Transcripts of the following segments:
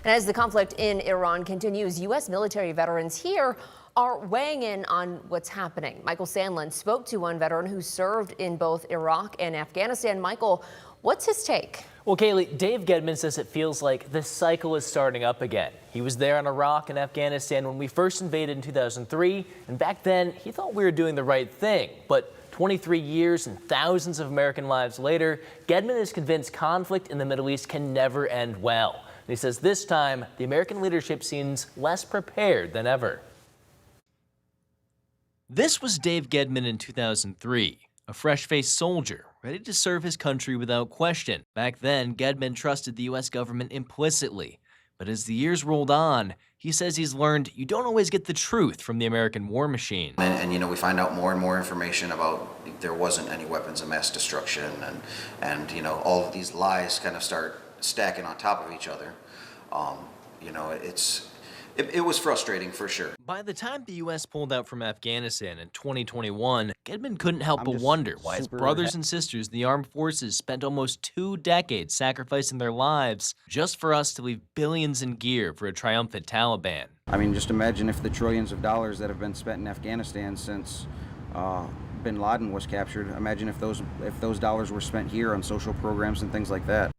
And as the conflict in Iran continues, U.S. military veterans here are weighing in on what's happening. Michael Sandlin spoke to one veteran who served in both Iraq and Afghanistan. Michael, what's his take? Well, Kaylee, Dave Gedman says it feels like this cycle is starting up again. He was there in Iraq and Afghanistan when we first invaded in 2003, and back then he thought we were doing the right thing. But 23 years and thousands of American lives later, Gedman is convinced conflict in the Middle East can never end well. And he says this time the American leadership seems less prepared than ever. This was Dave Gedman in 2003, a fresh-faced soldier ready to serve his country without question. Back then, Gedman trusted the U.S. government implicitly. But as the years rolled on, he says he's learned you don't always get the truth from the American war machine. And you know, we find out more and more information about there wasn't any weapons of mass destruction, and you know, all of these lies kind of start stacking on top of each other. You know, it was frustrating for sure. By the time the U.S. pulled out from Afghanistan in 2021, Gedman couldn't help but wonder why his brothers and sisters in the armed forces spent almost 2 decades sacrificing their lives just for us to leave billions in gear for a triumphant Taliban. I mean, just imagine if the trillions of dollars that have been spent in Afghanistan since bin Laden was captured. Imagine if those dollars were spent here on social programs and things like that.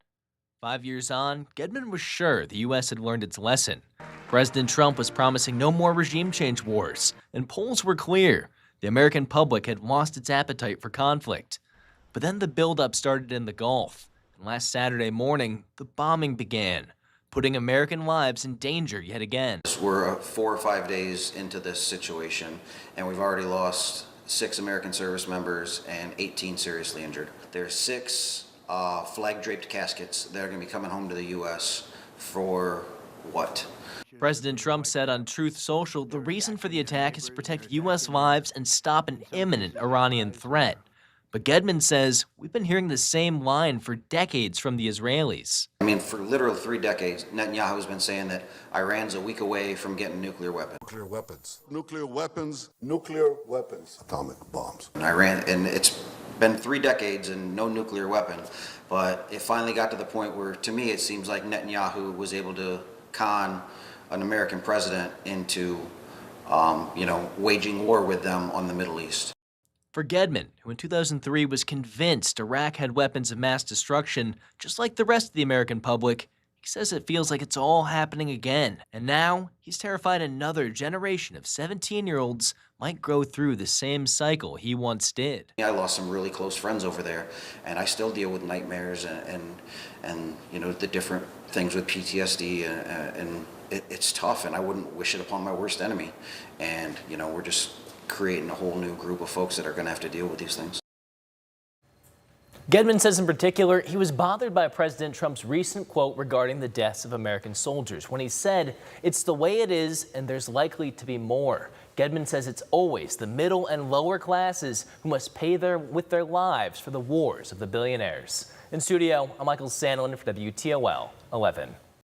5 years on, Gedman was sure the U.S. had learned its lesson. President Trump was promising no more regime change wars, and polls were clear. The American public had lost its appetite for conflict. But then the buildup started in the Gulf, and last Saturday morning, the bombing began, putting American lives in danger yet again. We're 4 or 5 days into this situation, and we've already lost 6 American service members and 18 seriously injured. There's 6 flag-draped caskets that are going to be coming home to the U.S. for what? President Trump said on Truth Social the reason for the attack is to protect U.S. lives and stop an imminent Iranian threat. But Gedman says we've been hearing the same line for decades from the Israelis. I mean, for literally 3 decades, Netanyahu has been saying that Iran's a week away from getting nuclear weapons. Nuclear weapons. Nuclear weapons. Nuclear weapons. Atomic bombs. And it's been 3 decades and no nuclear weapon. But it finally got to the point where, to me, it seems like Netanyahu was able to con an American president into, you know, waging war with them on the Middle East. For Gedman, who in 2003 was convinced Iraq had weapons of mass destruction, just like the rest of the American public, he says it feels like it's all happening again. And now, he's terrified another generation of 17-year-olds might go through the same cycle he once did. I lost some really close friends over there, and I still deal with nightmares and you know, the different things with PTSD, and it's tough, and I wouldn't wish it upon my worst enemy. And you know, we're just creating a whole new group of folks that are going to have to deal with these things. Gedman says in particular he was bothered by President Trump's recent quote regarding the deaths of American soldiers when he said, "It's the way it is and there's likely to be more." Gedman says it's always the middle and lower classes who must pay with their lives for the wars of the billionaires. In studio, I'm Michael Sandlin for WTOL 11.